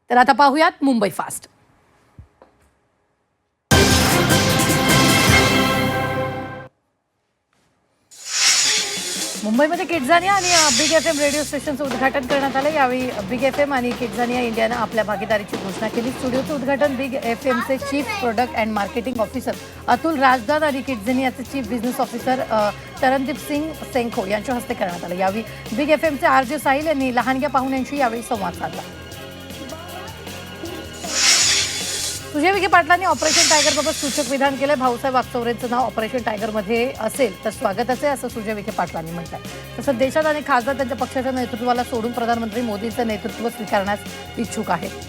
तर आता पाहूयात मुंबई फास्ट. मुंबईमध्ये किड्झानिया आणि बिग FM रेडिओ स्टेशनचं उद्घाटन करण्यात आलं. यावेळी बिग FM आणि किड्झानिया इंडियानं आपल्या भागीदारीची घोषणा केली. स्टुडिओचं उद्घाटन बिग FMचे chief product and marketing officer Atul Razdan आणि किड्झानियाचे chief business officer Tarandeep Singh सेंखो यांच्या हस्ते करण्यात आलं. यावेळी बिग FMचे RJ साहिल यांनी लहानग्या पाहुण्यांशी यावेळी संवाद साधला. सुजय विखे पाटलांनी ऑपरेशन टायगरबाबत सूचक विधान केलं. भाऊसाहेब वागचौरेंचं नाव ऑपरेशन टायगरमध्ये असेल तर स्वागताचे असं सुजय विखे पाटलांनी म्हटलंय. तसंच देशात अनेक खासदार त्यांच्या पक्षाच्या नेतृत्वाला सोडून प्रधानमंत्री मोदींचं नेतृत्व स्वीकारण्यास इच्छुक आहेत.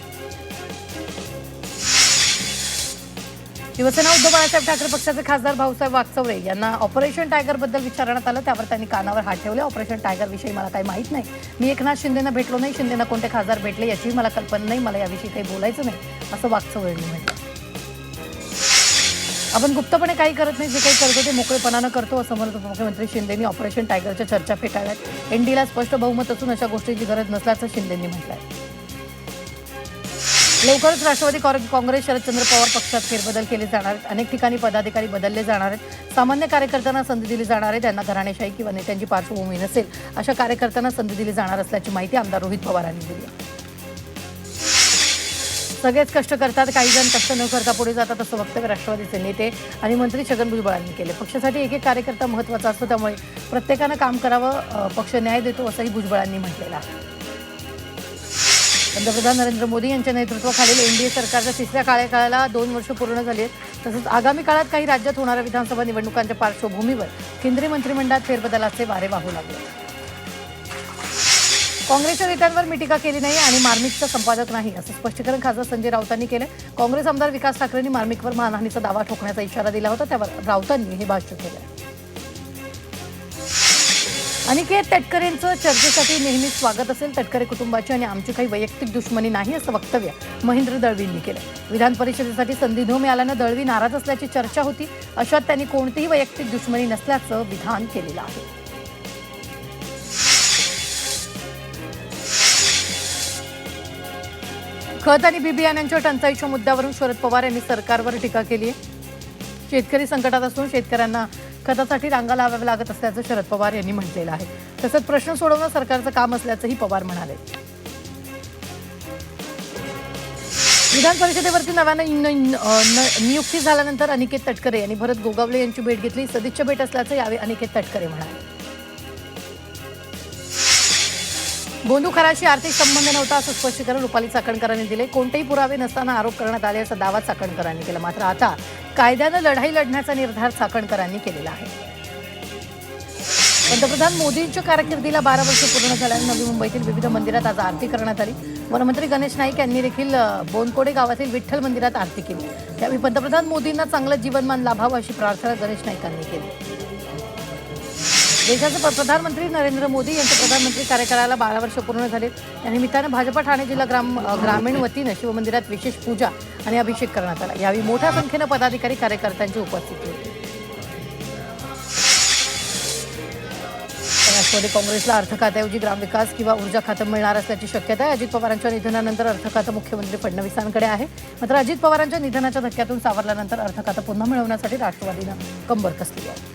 शिवसेना उद्धव बाळासाहेब ठाकरे पक्षाचे खासदार भाऊसाहेब वागचौरे यांना ऑपरेशन टायगरबद्दल विचारण्यात आलं. त्यावर त्यांनी कानावर हात ठेवले. ऑपरेशन टायगरविषयी मला काही माहीत नाही. मी एकनाथ शिंदेंना भेटलो नाही. शिंदेंना कोणते खासदार भेटले याची मला कल्पना नाही. मला याविषयी काही बोलायचं नाही असं वागचौरेंनी म्हटलं. आपण गुप्तपणे काही करत नाही. जे काही करतो ते मोकळेपणानं करतो असं म्हणत उपमुख्यमंत्री शिंदेंनी ऑपरेशन टायगरच्या चर्चा फेटाळल्यात. एनडीला स्पष्ट बहुमत असून अशा गोष्टींची गरज नसल्याचं शिंदेंनी म्हटलंय. लवकरच राष्ट्रवादी काँग्रेस शरदचंद्र पवार पक्षात फेरबदल केले जाणार आहेत. अनेक ठिकाणी पदाधिकारी बदलले जाणार आहेत. सामान्य कार्यकर्त्यांना संधी दिली जाणार आहे. त्यांना घराणेशाही किंवा नेत्यांची पार्श्वभूमी नसेल अशा कार्यकर्त्यांना संधी दिली जाणार असल्याची माहिती आमदार रोहित पवारांनी दिली. सगळेच कष्ट करतात, काही जण कष्ट न करता पुढे जातात असं वक्तव्य राष्ट्रवादीचे नेते आणि मंत्री छगन भुजबळांनी केले. पक्षासाठी एक एक कार्यकर्ता महत्त्वाचा असतो, त्यामुळे प्रत्येकानं काम करावं. पक्ष न्याय देतो असंही भुजबळांनी म्हटलेलं आहे. पंतप्रधान नरेंद्र मोदी यांच्या नेतृत्वाखालील एनडीए सरकारच्या तिसऱ्या कार्यकाळाला 2 वर्ष पूर्ण झाली आहेत. तसंच आगामी काळात काही राज्यात होणाऱ्या विधानसभा निवडणुकांच्या पार्श्वभूमीवर केंद्रीय मंत्रिमंडळात फेरबदलाचे वारे वाहू लागले. काँग्रेसच्या नेत्यांवर मी टीका केली नाही आणि मार्मिकचा संपादक नाही असं स्पष्टीकरण खासदार संजय राऊतांनी केलं. काँग्रेस आमदार विकास ठाकरेंनी मार्मिकवर मानहानीचा दावा ठोकण्याचा इशारा दिला होता. त्यावर राऊतांनी हे भाष्य केलं. अनिकेत तटकरेंचं चर्चेसाठी नेहमीच स्वागत असेल. तटकरे कुटुंबाची आणि आमची काही वैयक्तिक दुश्मनी नाही असं वक्तव्य महेंद्र दळवींनी केलं. विधान परिषदेसाठी संधी न मिळाल्यानं दळवी नाराज असल्याची चर्चा होती. अशात त्यांनी कोणतीही वैयक्तिक दुश्मनी नसल्याचं विधान केलेलं आहे. खत आणि बी बियाण्यांच्या टंचाईच्या मुद्द्यावरून शरद पवार यांनी सरकारवर टीका केली आहे. शेतकरी संकटात असून शेतकऱ्यांना खतासाठी रांगा लावाव्या लागत असल्याचं शरद पवार यांनी म्हटलेलं आहे. तसंच प्रश्न सोडवणं सरकारचं काम असल्याचंही पवार म्हणाले. विधान परिषदेवरती नव्यानं नियुक्ती झाल्यानंतर अनिकेत तटकरे यांनी भरत गोगावले यांची भेट घेतली. सदिच्छा भेट असल्याचं यावेळी अनिकेत तटकरे म्हणाले. गोंधूखराशी आर्थिक संबंध नव्हता असं स्पष्टीकरण रुपाली चाकणकरांनी दिले. कोणतेही पुरावे नसताना आरोप करण्यात आले असा दावा चाकणकरांनी केला. मात्र आता कायद्यानं लढाई लढण्याचा निर्धार चाकणकरांनी केलेला आहे. पंतप्रधान मोदींच्या कारकिर्दीला 12 वर्ष पूर्ण झाल्यानं नवी मुंबईतील विविध मंदिरात आज आरती करण्यात आली. वनमंत्री गणेश नाईक यांनी देखील बोनकोडे गावातील विठ्ठल मंदिरात आरती केली. त्यावेळी पंतप्रधान मोदींना चांगलं जीवनमान लाभावं अशी प्रार्थना गणेश नाईकांनी केली. देशाचे प्रधानमंत्री नरेंद्र मोदी यांच्या प्रधानमंत्री कार्यकाळाला 12 वर्ष पूर्ण झाले. या निमित्तानं भाजपा ठाणे जिल्हा ग्रामीण वतीनं शिवमंदिरात विशेष पूजा आणि अभिषेक करण्यात आला. यावेळी मोठ्या संख्येनं पदाधिकारी कार्यकर्त्यांची उपस्थिती होती. राष्ट्रवादी काँग्रेसला अर्थ खात्याऐवजी ग्रामविकास किंवा ऊर्जा खातं मिळणार असल्याची शक्यता आहे. अजित पवारांच्या निधनानंतर अर्थ खातं मुख्यमंत्री फडणवीसांकडे आहे. मात्र अजित पवारांच्या निधनाच्या धक्क्यातून सावरल्यानंतर अर्थ खातं पुन्हा मिळवण्यासाठी राष्ट्रवादीनं कंबर कसली आहे.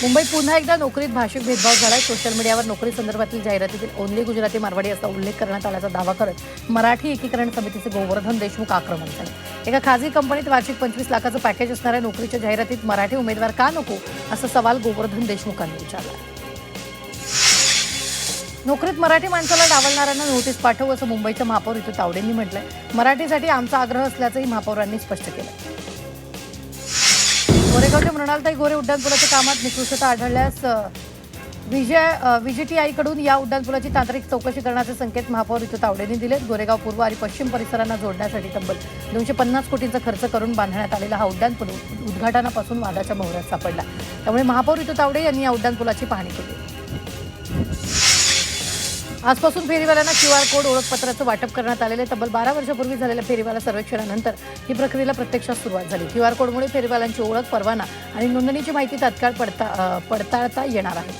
मुंबईत पुन्हा एकदा नोकरीत भाषिक भेदभाव झालाय. सोशल मीडियावर नोकरी संदर्भातील जाहिरातीतील ओनली गुजराती मारवाडी असा उल्लेख करण्यात आल्याचा दावा करत मराठी एकीकरण समितीचे गोवर्धन देशमुख आक्रमक झाले. एका खाजगी कंपनीत वार्षिक 25 लाखाचं पॅकेज असणाऱ्या नोकरीच्या जाहिरातीत मराठी उमेदवार का नको असा सवाल गोवर्धन देशमुखांनी विचारला. नोकरीत मराठी माणसाला डावलणाऱ्यांना नोटीस पाठवू असं मुंबईच्या महापौर ऋतू तावडेंनी म्हटलंय. मराठीसाठी आमचा आग्रह असल्याचंही महापौरांनी स्पष्ट केलं. गोरेगावच्या मृणालताई गोरे उड्डाणपुलाच्या कामात निकृष्टता आढळल्यास VGTI या उड्डाणपुलाची तांत्रिक चौकशी करण्याचे संकेत महापौर ऋतू तावडेंनी दिलेत. गोरेगाव पूर्व आणि पश्चिम परिसरांना जोडण्यासाठी तब्बल 250 कोटींचा खर्च करून बांधण्यात आलेला हा उड्डाणपूल उद्घाटनापासून वादाच्या भोवऱ्यात सापडला. त्यामुळे महापौर ऋतू तावडे यांनी या उड्डाणपुलाची पाहणी केली. आजपासून फेरीवाल्यांना QR कोड ओळखपत्राचं वाटप करण्यात आलेले. तब्बल 12 वर्षापूर्वी झालेल्या फेरीवाला सर्वेक्षणानंतर ही प्रक्रियेला प्रत्यक्षात सुरुवात झाली. QR कोडमुळे फेरीवाल्यांची ओळख, परवाना आणि नोंदणीची माहिती तात्काळ पडताळता येणार आहे.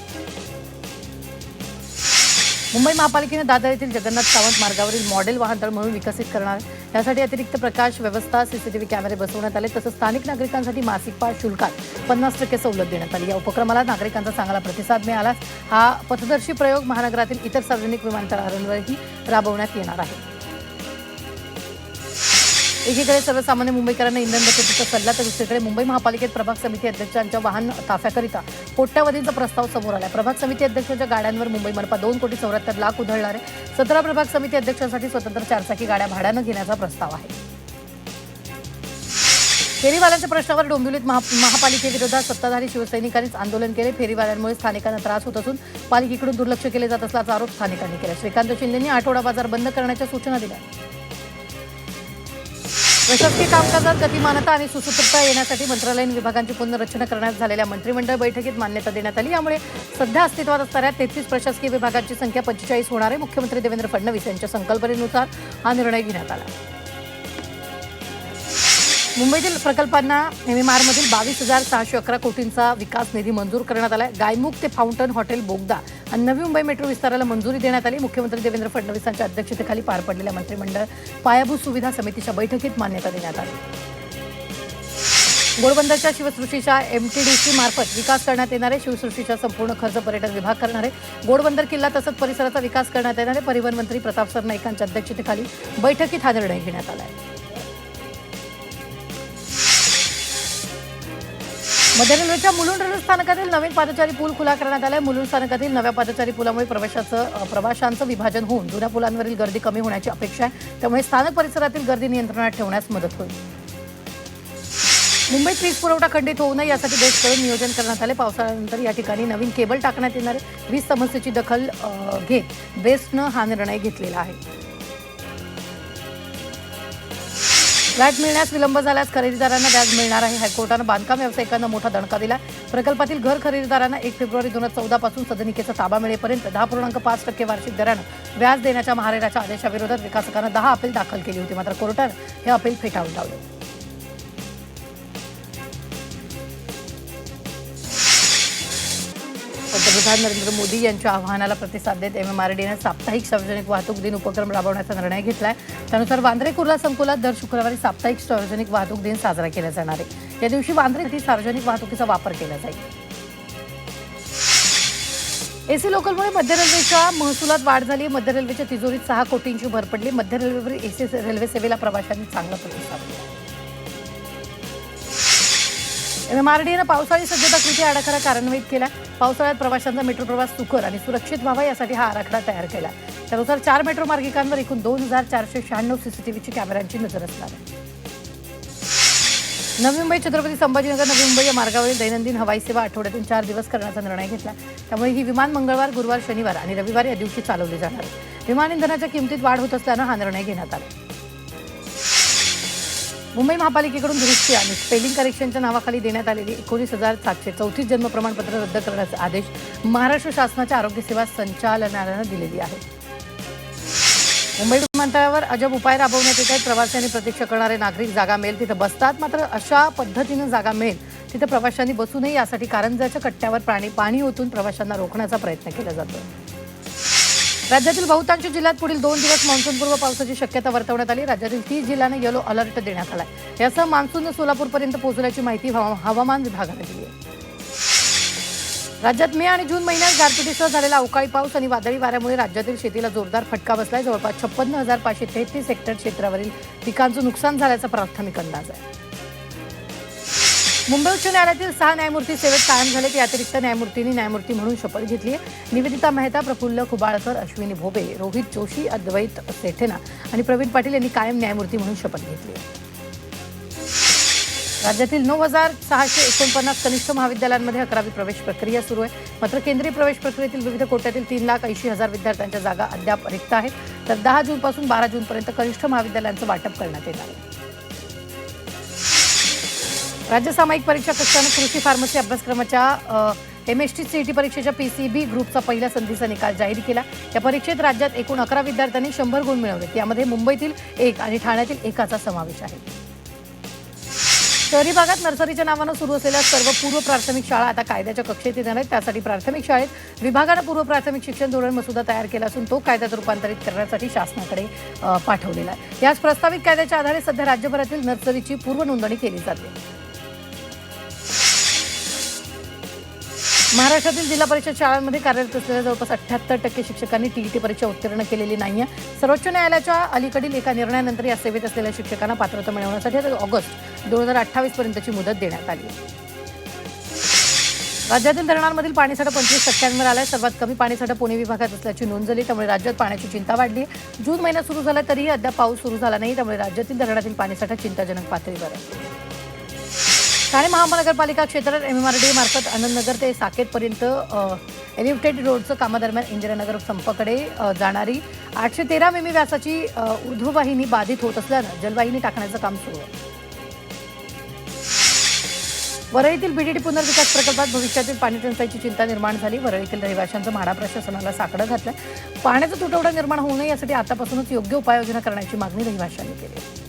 मुंबई महापालिकेने दादर येथील जगन्नाथ सावंत मार्गावरील मॉडेल वाहनतळ म्हणून विकसित करणार यासाठी अतिरिक्त प्रकाश व्यवस्था सीसीटीव्ही कॅमेरे बसवण्यात आले. तसंच स्थानिक नागरिकांसाठी मासिक पास शुल्कात 50% सवलत देण्यात आली. या उपक्रमाला नागरिकांचा चांगला प्रतिसाद मिळाला. हा पथदर्शी प्रयोग महानगरातील इतर सार्वजनिक विमानतळांवरही राबवण्यात येणार आहे. एकीकडे सर्वसामान्य मुंबईकरांना इंधन बचतीचा सल्ला तर दुसरीकडे मुंबई महापालिकेत प्रभाग समिती अध्यक्षांच्या वाहन ताफ्याकरिता कोट्यवधींचा प्रस्ताव समोर आला. प्रभाग समिती अध्यक्षांच्या गाड्यांवर मुंबई मनपा 2,74,00,000 उधळणार आहे. 17 प्रभाग समिती अध्यक्षांसाठी स्वतंत्र 4 चाकी गाड्या भाड्यानं घेण्याचा प्रस्ताव आहे. फेरीवाल्यांच्या प्रश्नावर डोंबिवलीत महापालिकेविरोधात सत्ताधारी शिवसैनिकांनीच आंदोलन केले. फेरीवाल्यांमुळे स्थानिकांना त्रास होत असून पालिकेकडून दुर्लक्ष केले जात असल्याचा आरोप स्थानिकांनी केला. श्रीकांत शिंदेंनी आठवडा बाजार बंद करण्याच्या सूचना दिल्या. प्रशासकीय कामकाजात गतिमानता आणि सुसूत्रता येण्यासाठी मंत्रालयीन विभागांची पुनर्रचना करण्यात झालेल्या मंत्रिमंडळ बैठकीत मान्यता देण्यात आली. यामुळे सध्या अस्तित्वात असणाऱ्या 33 प्रशासकीय विभागांची संख्या 45 होणार आहे. मुख्यमंत्री देवेंद्र फडणवीस यांच्या संकल्पनेनुसार हा निर्णय घेण्यात आला. मुंबईतील प्रकल्पांना MMRमधील 22,611 कोटींचा विकास निधी मंजूर करण्यात आला. गायमुख ते फाउंटन हॉटेल बोगदा आणि नवी मुंबई मेट्रो विस्ताराला मंजुरी देण्यात आली. मुख्यमंत्री देवेंद्र फडणवीसांच्या अध्यक्षतेखाली पार पडलेल्या मंत्रिमंडळ पायाभूत सुविधा समितीच्या बैठकीत मान्यता देण्यात आली. घोडबंदरच्या शिवसृष्टीच्या MTDC मार्फत विकास करण्यात येणार आहे. शिवसृष्टीचा संपूर्ण खर्च पर्यटन विभाग करणार आहे. घोडबंदर किल्ला तसंच परिसराचा विकास करण्यात येणार आहे. परिवहन मंत्री प्रताप सरनाईक यांच्या अध्यक्षतेखाली बैठकीत हा निर्णय घेण्यात आला आहे. मध्य रेल्वेच्या मुलुंड रेल्वे स्थानकातील नवीन पादचारी पूल खुला करण्यात आला आहे. मुलुंड स्थानकातील नव्या पादचारी पुलामुळे प्रवाशांचं विभाजन होऊन जुन्या पुलांवरील गर्दी कमी होण्याची अपेक्षा आहे. त्यामुळे स्थानक परिसरातील गर्दी नियंत्रणात ठेवण्यास मदत होईल. मुंबईत वीज पुरवठा खंडित होऊ नये यासाठी बेस्टकडून नियोजन करण्यात आले. पावसाळ्यानंतर या ठिकाणी नवीन केबल टाकण्यात येणार आहे. वीज समस्येची दखल घेत बेस्टनं हा निर्णय घेतलेला आहे. फ्लॅट मिळण्यास विलंब झाल्यास खरेदीदारांना व्याज मिळणार आहे. हायकोर्टानं बांधकाम व्यावसायिकांना मोठा दणका दिला. प्रकल्पातील घर खरेदीदारांना 1 फेब्रुवारी 2014 सदनिकेचा ताबा मिळेपर्यंत 10.5% वार्षिक दरानं व्याज देण्याच्या महारेराच्या आदेशाविरोधात विकासकांना 10 अपील दाखल केली होती. मात्र कोर्टानं हे अपील फेटाळून लावले. पंतप्रधान नरेंद्र मोदी यांच्या आवाहनाला प्रतिसाद देत MMRDने साप्ताहिक सार्वजनिक वाहतूक दिन उपक्रम राबवण्याचा निर्णय घेतलाय. त्यानुसार वांद्रे कुर्ला संकुलात दर शुक्रवारी साप्ताहिक सार्वजनिक वाहतूक दिन साजरा केला जाणार आहे. या दिवशी वांद्रेसाठी सार्वजनिक वाहतुकीचा वापर केला जाईल. AC लोकलमुळे मध्य रेल्वेच्या महसुलात वाढ झाली. मध्य रेल्वेच्या तिजोरीत 6 कोटींची भर पडली. मध्य रेल्वेवरील AC रेल्वे सेवेला प्रवाशांनी चांगला प्रतिसाद दिला. MMRDने पावसाळी सज्जता कृती आराखडा कार्यान्वित केला. पावसाळ्यात प्रवाशांचा मेट्रो प्रवास सुकर आणि सुरक्षित व्हावा यासाठी हा आराखडा तयार केला. त्यानुसार 4 मेट्रो मार्गिकांवर एकूण 2,496 CCTVची कॅमेऱ्यांची नजर असणार आहे. नवी मुंबई छत्रपती संभाजीनगर नवी मुंबई या मार्गावरील दैनंदिन हवाई सेवा आठवड्यातून 4 दिवस करण्याचा निर्णय घेतला. त्यामुळे ही विमान मंगळवार, गुरुवार, शनिवार आणि रविवार या दिवशी चालवली जाणार आहे. विमान इंधनाच्या किमतीत वाढ होत असल्यानं हा निर्णय घेण्यात आला. मुंबई महापालिकेकडून दुरुस्ती आणि स्पेलिंग करेक्शनच्या नावाखाली देण्यात आलेली 19,734 जन्म प्रमाणपत्र रद्द करण्याचे आदेश महाराष्ट्र शासनाच्या आरोग्य सेवा संचालनालयानं दिलेली आहे. मुंबई विमानतळावर अजब उपाय राबवण्यात येत आहेत. प्रवाशांनी प्रतीक्षा करणारे नागरिक जागा मिळेल तिथं बसतात. मात्र अशा पद्धतीनं जागा मिळेल तिथं प्रवाशांनी बसू नये यासाठी कारंजाच्या कट्ट्यावर पाणी ओतून प्रवाशांना रोखण्याचा प्रयत्न केला जातो. राज्यातील बहुतांश जिल्ह्यात पुढील 2 दिवस मान्सूनपूर्व पावसाची शक्यता वर्तवण्यात आली. राज्यातील 30 जिल्ह्यांना येलो अलर्ट देण्यात आला आहे. यासह मान्सून सोलापूरपर्यंत पोहोचल्याची माहिती हवामान विभागाने दिली आहे. राज्यात मे आणि जून महिन्यात गारपिटीसह झालेला अवकाळी पाऊस आणि वादळी वाऱ्यामुळे राज्यातील शेतीला जोरदार फटका बसलाय. जवळपास 56,533 हेक्टर क्षेत्रावरील पिकांचं नुकसान झाल्याचा प्राथमिक अंदाज आहे. मुंबई उच्च न्यायालयातील 6 न्यायमूर्ती सेवेत कायम झालेत. या अतिरिक्त न्यायमूर्तींनी न्यायमूर्ती म्हणून शपथ घेतली आहे. निवेदिता मेहता, प्रफुल्ल खुबाळकर, अश्विनी भोबे, रोहित जोशी, अद्वैत सेठेना आणि प्रवीण पाटील यांनी कायम न्यायमूर्ती म्हणून शपथ घेतली आहे. राज्यातील 9,649 कनिष्ठ महाविद्यालयांमध्ये 11वी प्रवेश प्रक्रिया सुरू आहे. मात्र केंद्रीय प्रवेश प्रक्रियेतील विविध कोट्यातील 3,80,000 विद्यार्थ्यांच्या जागा अद्याप रिक्त आहेत. तर 10 जूनपासून 12 जूनपर्यंत कनिष्ठ महाविद्यालयांचं वाटप करण्यात येणार आहे. राज्य सामायिक परीक्षा कक्षानं कृषी फार्मसी अभ्यासक्रमाच्या MST CET परीक्षेच्या PCB ग्रुपचा पहिल्या संधीचा निकाल जाहीर केला. या परीक्षेत राज्यात एकूण 11 विद्यार्थ्यांनी 100 गुण मिळवले. यामध्ये मुंबईतील 1 आणि ठाण्यातील 1चा समावेश आहे. शहरी भागात नर्सरीच्या नावानं सुरू असलेल्या सर्व पूर्व प्राथमिक शाळा आता कायद्याच्या कक्षेत येणार आहेत. त्यासाठी प्राथमिक शाळेत विभागानं पूर्व प्राथमिक शिक्षण धोरण मसुदा तयार केला असून तो कायद्यात रूपांतरित करण्यासाठी शासनाकडे पाठवलेला आहे. याच प्रस्तावित कायद्याच्या आधारे सध्या राज्यभरातील नर्सरीची पूर्व नोंदणी केली जाते. महाराष्ट्रातील जिल्हा परिषद शाळांमध्ये कार्यरत असलेल्या जवळपास 78% शिक्षकांनी टीईटी परीक्षा उत्तीर्ण केलेली नाहीये. सर्वोच्च न्यायालयाच्या अलीकडील एका निर्णयानंतर या सेवेत असलेल्या शिक्षकांना पात्रता मिळवण्यासाठी आता ऑगस्ट 2028 पर्यंतची मुदत देण्यात आली. राज्यातील धरणांमधील पाणीसाठा 25% वर आलाय. सर्वात कमी पाणीसाठा पुणे विभागात असल्याची नोंद झाली. त्यामुळे राज्यात पाण्याची चिंता वाढली. जून महिना सुरू झाला तरीही अद्याप पाऊस सुरू झाला नाही. त्यामुळे राज्यातील धरणातील पाणीसाठा चिंताजनक पातळीवर आहे. ठाणे महानगरपालिका क्षेत्रात MMRDA मार्फत आनंदनगर ते साकेतपर्यंत एलिव्हेटेड रोडचं कामादरम्यान इंदिरानगर संपाकडे जाणारी 813 मिमी व्यासाची ऊर्ध्ववाहिनी बाधित होत असल्यानं जलवाहिनी टाकण्याचं काम सुरू आहे. वरळीतील BDD पुनर्विकास प्रकल्पात भविष्यातील पाणी टंचाईची चिंता निर्माण झाली. वरळीतील रहिवाशांचं म्हाडा प्रशासनाला साकडं घातलं. पाण्याचा तुटवडा निर्माण होऊ नये यासाठी आतापासूनच योग्य उपाययोजना करण्याची मागणी रहिवाशांनी केली.